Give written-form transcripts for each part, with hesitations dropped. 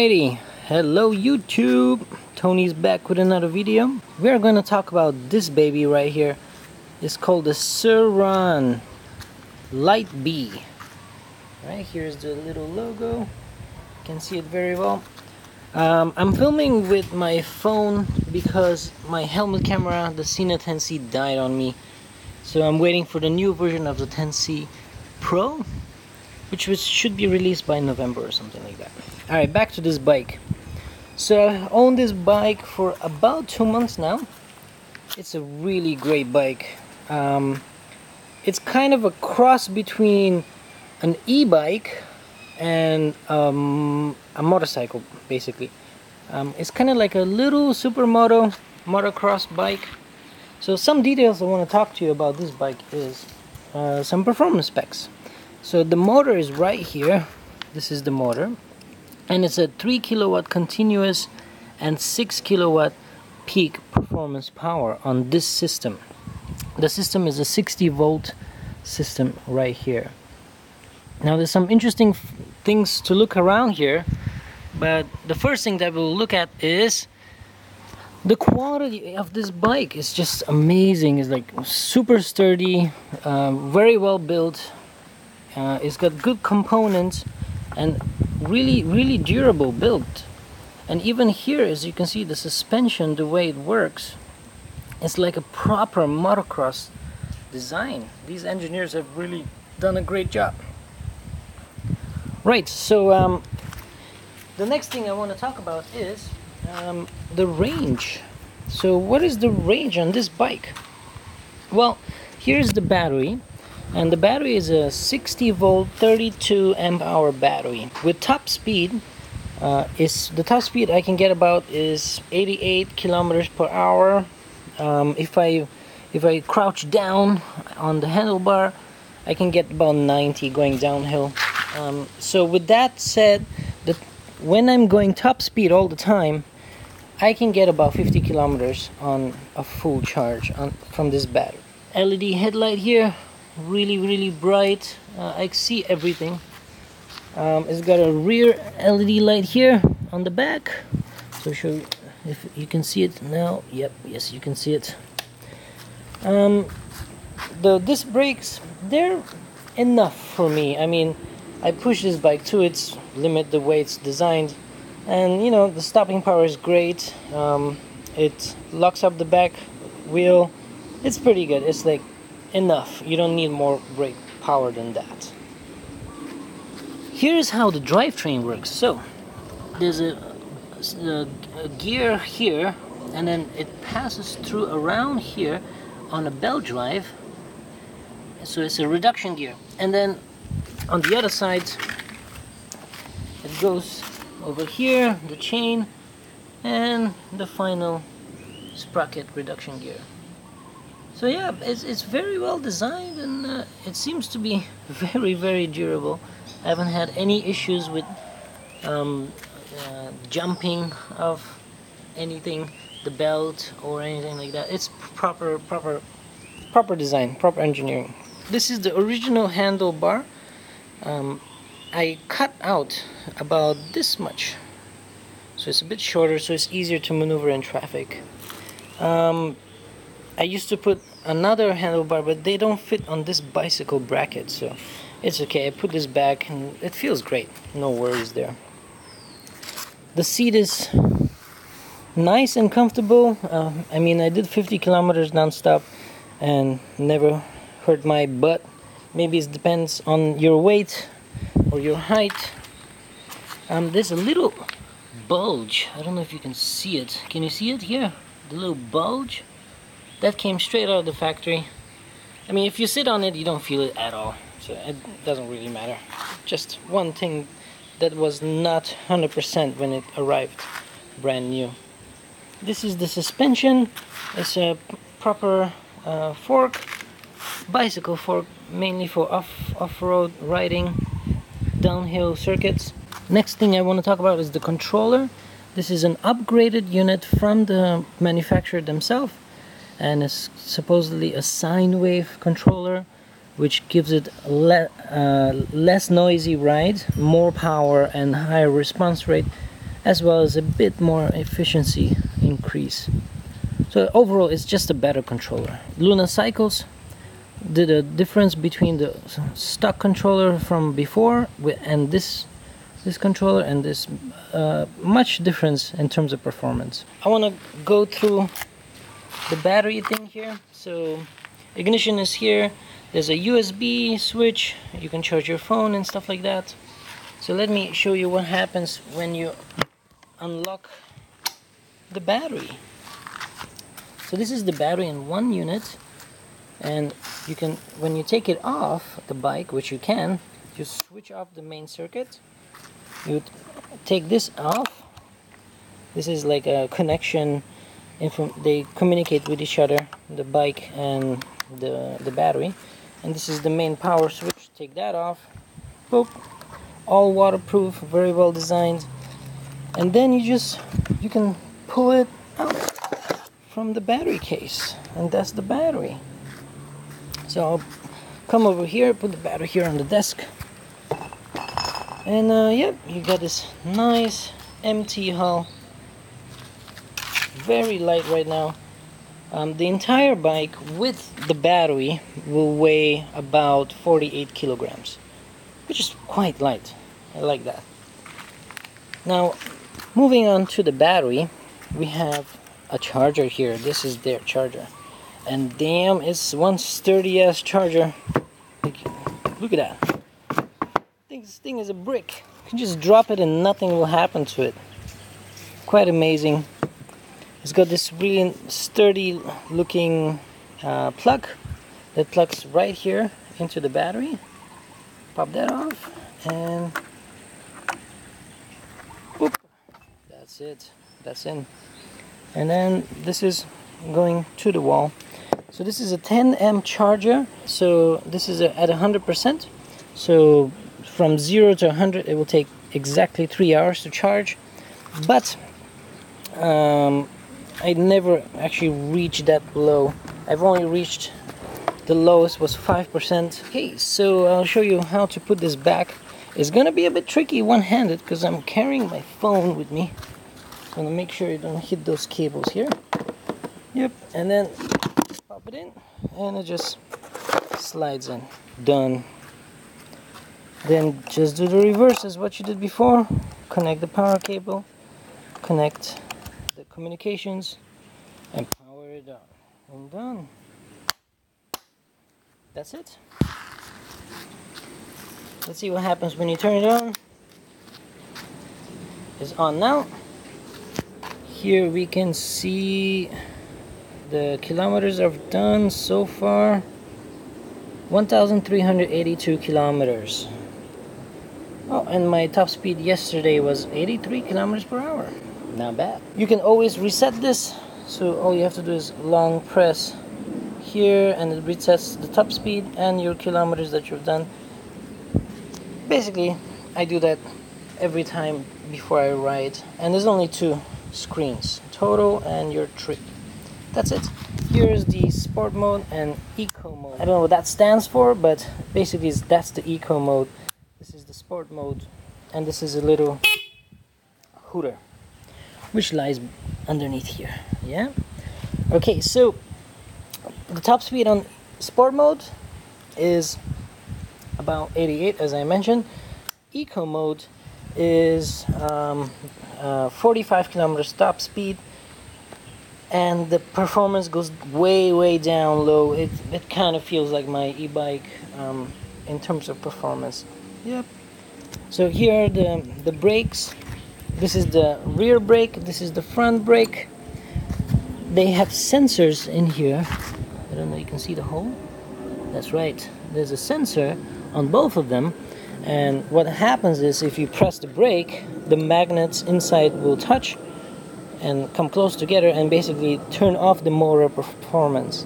Alrighty, hello YouTube. Tony's back with another video. We're going to talk about this baby right here. It's called the Sur-Ron Light B. Right, here's the little logo. You can see it very well. I'm filming with my phone because my helmet camera, the Cine 10C, died on me. So I'm waiting for the new version of the 10C Pro, which should be released by November or something like that. Alright, back to this bike. So I own this bike for about 2 months now. It's a really great bike. It's kind of a cross between an e-bike and a motorcycle, basically. It's kind of like a little supermoto motocross bike. So some details I want to talk to you about this bike is some performance specs. So the motor is right here. This is the motor, and it's a 3 kilowatt continuous and 6 kilowatt peak performance power on this system. The system is a 60 volt system right here. Now there's some interesting things to look around here, but the first thing that we'll look at is the quality of this bike. Is just amazing. It's like super sturdy, very well built. It's got good components and really durable build. And even here, as you can see, the suspension, the way it works, it's like a proper motocross design. These engineers have really done a great job. Right, so the next thing I want to talk about is the range. So what is the range on this bike? Well, here's the battery. And the battery is a 60 volt 32 amp hour battery with top speed. The top speed I can get about is 88 kilometers per hour. If I crouch down on the handlebar, I can get about 90 going downhill. So with that said, when I'm going top speed all the time, I can get about 50 kilometers on a full charge from this battery. LED headlight here. Really bright. I see everything. It's got a rear LED light here on the back, so show you if you can see it now. Yep, yes, you can see it. The disc brakes, they're enough for me. I mean, I push this bike to its limit the way it's designed, and you know, the stopping power is great. It locks up the back wheel. It's pretty good. It's like enough. You don't need more brake power than that. Here's how the drivetrain works. So there's a gear here, and then it passes through around here on a belt drive. So it's a reduction gear, and then on the other side it goes over here, the chain, and the final sprocket reduction gear. So yeah, it's very well designed, and it seems to be very durable. I haven't had any issues with jumping of anything, the belt or anything like that. It's proper design, proper engineering. This is the original handlebar. I cut out about this much, so it's a bit shorter, so it's easier to maneuver in traffic. I used to put another handlebar, but they don't fit on this bicycle bracket, so it's okay. I put this back and it feels great. No worries there. The seat is nice and comfortable. I mean, I did 50 kilometers non-stop and never hurt my butt. Maybe it depends on your weight or your height. There's a little bulge. I don't know if you can see it. Can you see it here? The little bulge? That came straight out of the factory. I mean, if you sit on it, you don't feel it at all. So it doesn't really matter. Just one thing that was not 100% when it arrived brand new. This is the suspension. It's a proper fork, bicycle fork, mainly for off-road riding, downhill circuits. Next thing I want to talk about is the controller. This is an upgraded unit from the manufacturer themselves, and it's supposedly a sine wave controller, which gives it less noisy ride, more power and higher response rate, as well as a bit more efficiency increase. So overall, it's just a better controller. Luna Cycles did a difference between the stock controller from before and this controller, and this much difference in terms of performance. I want to go through the battery thing here. So ignition is here. There's a USB switch. You can charge your phone and stuff like that. So let me show you what happens when you unlock the battery. So this is the battery in one unit, and you can, when you take it off the bike, which you can, you switch off the main circuit. You take this off. This is like a connection. They communicate with each other, the bike and the battery. And this is the main power switch. Take that off. Boop. All waterproof, very well designed. And then you can pull it out from the battery case, and that's the battery. So I'll come over here, put the battery here on the desk, and yep, you got this nice empty hull. Very light right now. The entire bike with the battery will weigh about 48 kilograms, which is quite light. I like that. Now, moving on to the battery, we have a charger here. This is their charger, and damn, it's one sturdy ass charger. Look at that. This thing is a brick. You can just drop it and nothing will happen to it. Quite amazing. It's got this really sturdy looking plug that plugs right here into the battery. Pop that off, and boop. That's it. That's in. And then this is going to the wall. So this is a 10 amp charger. So this is at 100%. So from 0 to 100 it will take exactly 3 hours to charge. But I never actually reached that low. I've only reached, the lowest was 5%. Okay, so I'll show you how to put this back. It's gonna be a bit tricky one-handed because I'm carrying my phone with me. I'm gonna make sure you don't hit those cables here. Yep, and then pop it in, and it just slides in. Done. Then just do the reverse as what you did before. Connect the power cable, connect the communications, and power it up. And done. That's it. Let's see what happens when you turn it on. It's on now. Here we can see the kilometers I've done so far. 1,382 kilometers. Oh, and my top speed yesterday was 83 kilometers per hour. Not bad. You can always reset this. So all you have to do is long press here, and it resets the top speed and your kilometers that you've done. Basically, I do that every time before I ride. And there's only two screens, total and your trip. That's it. Here's the sport mode and eco mode. I don't know what that stands for, but basically that's the eco mode. This is the sport mode, and this is a little hooter which lies underneath here. Yeah, okay, so the top speed on sport mode is about 88, as I mentioned. Eco mode is 45 kilometers top speed, and the performance goes way down low. It kind of feels like my e-bike in terms of performance. Yep. So here are the brakes. This is the rear brake, this is the front brake. They have sensors in here. I don't know, you can see the hole? That's right, there's a sensor on both of them, and what happens is if you press the brake, the magnets inside will touch and come close together and basically turn off the motor performance.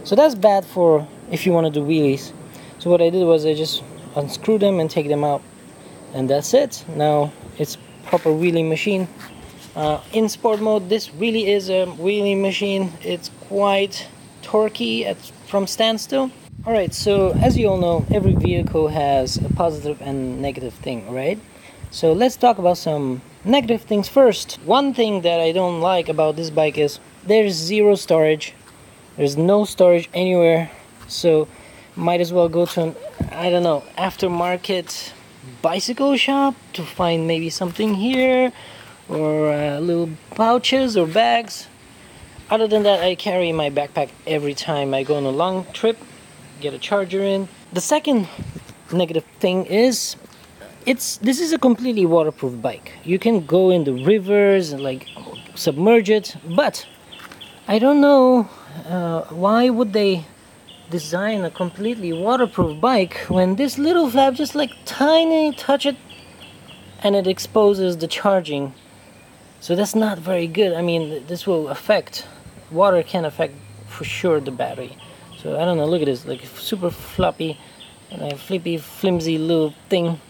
So that's bad for if you want to do wheelies. So what I did was I just unscrew them and take them out, and that's it. Now it's proper wheeling machine. In sport mode, this really is a wheeling machine. It's quite torquey from standstill. Alright, so as you all know, every vehicle has a positive and negative thing, right? So let's talk about some negative things first. One thing that I don't like about this bike is there's zero storage. There's no storage anywhere, so might as well go to an, I don't know, aftermarket bicycle shop to find maybe something here, or little pouches or bags. Other than that, I carry my backpack every time I go on a long trip, get a charger in. The second negative thing is this is a completely waterproof bike. You can go in the rivers and like submerge it, but I don't know why would they design a completely waterproof bike when this little flap just like tiny touch it and it exposes the charging. So that's not very good. I mean, this will affect, water can affect for sure the battery. So I don't know, look at this, like super floppy and flippy flimsy little thing.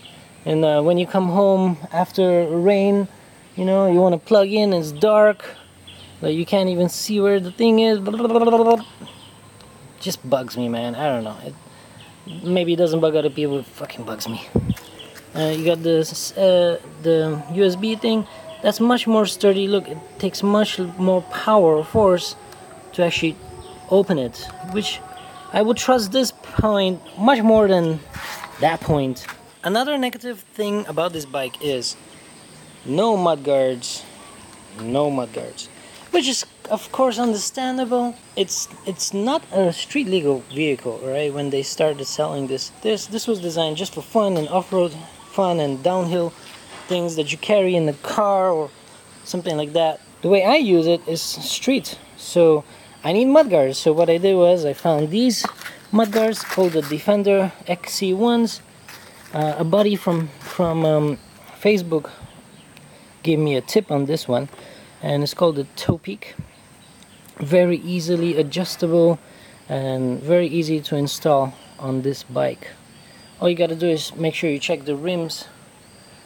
And when you come home after rain, you know, you want to plug in, it's dark, like you can't even see where the thing is. Just bugs me, man. I don't know. Maybe it doesn't bug other people. It fucking bugs me. You got this the USB thing. That's much more sturdy. Look, it takes much more power or force to actually open it, which I would trust this point much more than that point. Another negative thing about this bike is no mudguards. No mudguards. Which is of course understandable. It's not a street legal vehicle, right? When they started selling this was designed just for fun and off-road fun and downhill things that you carry in the car or something like that. The way I use it is street, so I need mudguards. So what I did was I found these mudguards called the Defender XC1s. A buddy from Facebook gave me a tip on this one, and it's called the Toe Peak. Very easily adjustable and very easy to install on this bike. All you gotta do is make sure you check the rims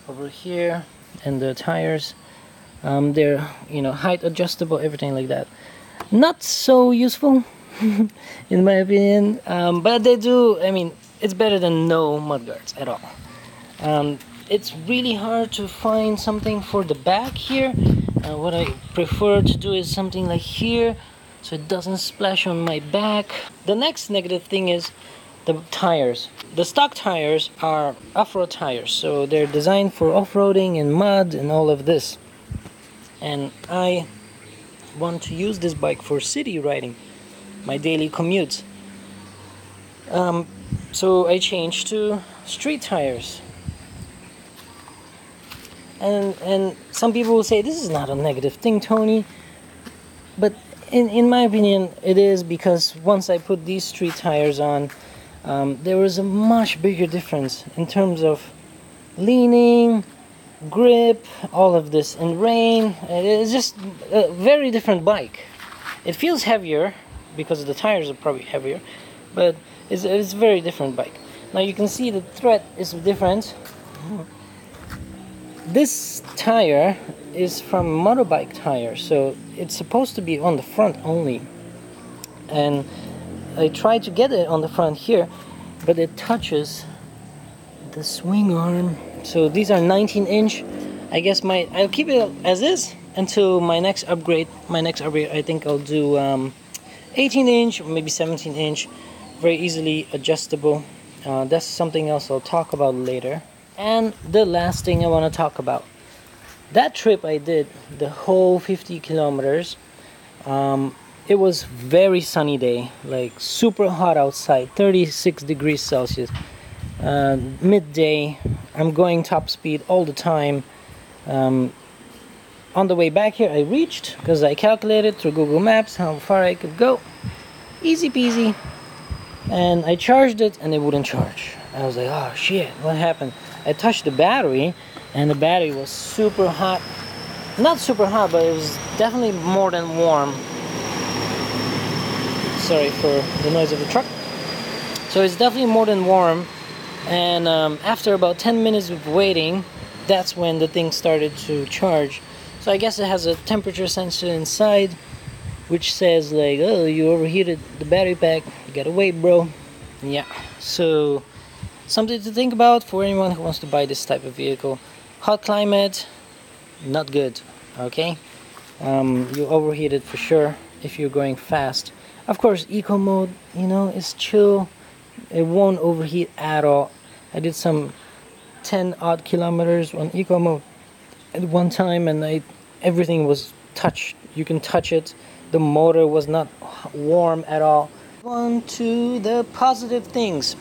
over here and the tires. They're, you know, height adjustable, everything like that. Not so useful in my opinion, but they do, I mean, it's better than no mudguards at all. It's really hard to find something for the back here. What I prefer to do is something like here, so it doesn't splash on my back. The next negative thing is the tires. The stock tires are off-road tires, so they're designed for off-roading and mud and all of this. And I want to use this bike for city riding, my daily commutes. So I changed to street tires. And some people will say, this is not a negative thing, Tony. But in my opinion, it is, because once I put these street tires on, there was a much bigger difference in terms of leaning, grip, all of this, and rain. It's just a very different bike. It feels heavier because the tires are probably heavier, but it's a very different bike. Now you can see the tread is different. This tire is from motorbike tire, so it's supposed to be on the front only. And I tried to get it on the front here, but it touches the swing arm. So these are 19-inch. I guess I'll keep it as is until my next upgrade. My next upgrade, I think I'll do 18-inch or maybe 17-inch. Very easily adjustable. That's something else I'll talk about later. And the last thing I want to talk about, that trip I did, the whole 50 kilometers, it was very sunny day, like super hot outside, 36 degrees Celsius, midday. I'm going top speed all the time. On the way back here I reached, because I calculated through Google Maps how far I could go, easy peasy, and I charged it and it wouldn't charge. I was like, oh shit, what happened? I touched the battery and the battery was super hot. Not super hot, but it was definitely more than warm. Sorry for the noise of the truck. So it's definitely more than warm, and after about 10 minutes of waiting, that's when the thing started to charge. So I guess it has a temperature sensor inside which says like, oh, you overheated the battery pack, you gotta wait, bro. Yeah, so something to think about for anyone who wants to buy this type of vehicle. Hot climate, not good. Okay, you overheat it for sure if you're going fast. Of course, eco mode, you know, is chill. It won't overheat at all. I did some 10 odd kilometers on eco mode at one time, and everything was touched. You can touch it. The motor was not warm at all. On to the positive things.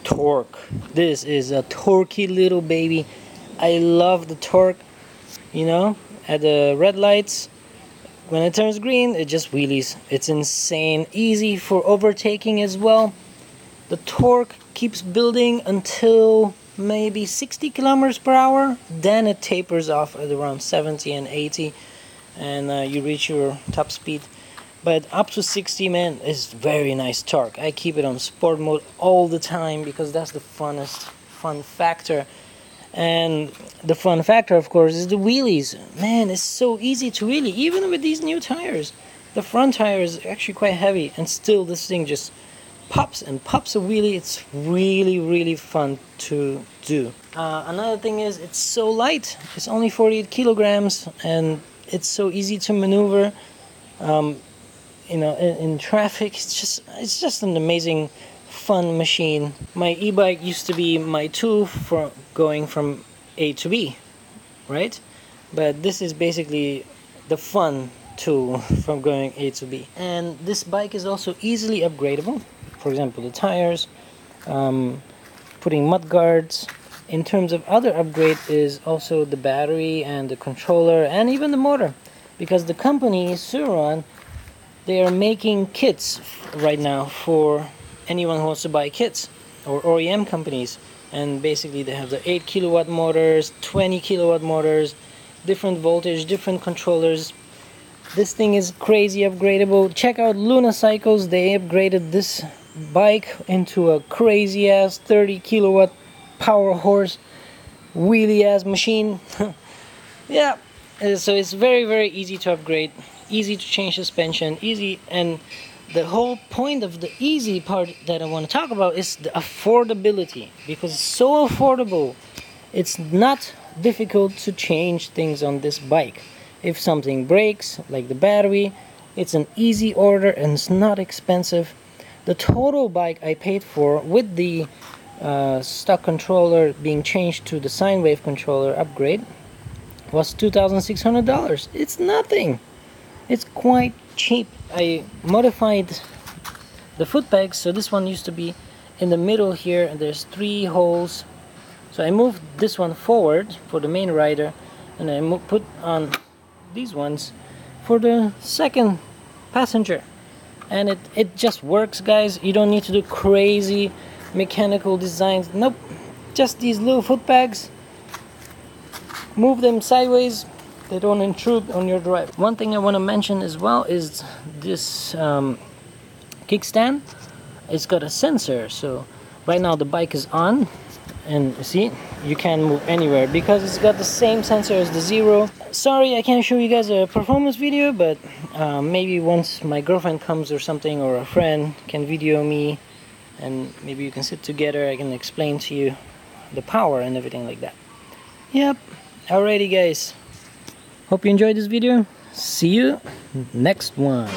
Torque. This is a torquey little baby. I love the torque. You know, at the red lights, when it turns green, it just wheelies. It's insane. Easy for overtaking as well. The torque keeps building until maybe 60 kilometers per hour. Then it tapers off at around 70 and 80, and you reach your top speed. But up to 60, man, is very nice torque. I keep it on sport mode all the time because that's the fun factor. And the fun factor, of course, is the wheelies. Man, it's so easy to wheelie, even with these new tires. The front tire is actually quite heavy, and still this thing just pops and pops a wheelie. It's really fun to do. Another thing is it's so light. It's only 48 kilograms, and it's so easy to maneuver. You know, in traffic, it's just an amazing, fun machine. My e-bike used to be my tool for going from A to B, right? But this is basically the fun tool from going A to B. And this bike is also easily upgradable. For example, the tires, putting mudguards. In terms of other upgrade is also the battery and the controller and even the motor, because the company Sur-Ron, they are making kits right now for anyone who wants to buy kits, or OEM companies. And basically they have the 8 kilowatt motors, 20 kilowatt motors, different voltage, different controllers. This thing is crazy upgradable. Check out Luna Cycles. They upgraded this bike into a crazy ass 30 kilowatt power horse wheelie ass machine. Yeah, so it's very easy to upgrade, easy to change suspension, easy. And the whole point of the easy part that I want to talk about is the affordability, because it's so affordable. It's not difficult to change things on this bike. If something breaks, like the battery, it's an easy order and it's not expensive. The total bike I paid for, with the stock controller being changed to the sine wave controller upgrade, was $2,600. It's nothing. It's quite cheap. I modified the foot pegs, so this one used to be in the middle here, and there's 3 holes. So I moved this one forward for the main rider, and I put on these ones for the second passenger. And it just works, guys. You don't need to do crazy mechanical designs. Nope, just these little foot pegs. Move them sideways, they don't intrude on your drive. One thing I want to mention as well is this kickstand. It's got a sensor, so right now the bike is on, and you see, you can't move anywhere because it's got the same sensor as the Zero. Sorry, I can't show you guys a performance video, but maybe once my girlfriend comes or something, or a friend can video me, and maybe you can sit together, I can explain to you the power and everything like that. Yep, alrighty guys. Hope you enjoyed this video. See you next one.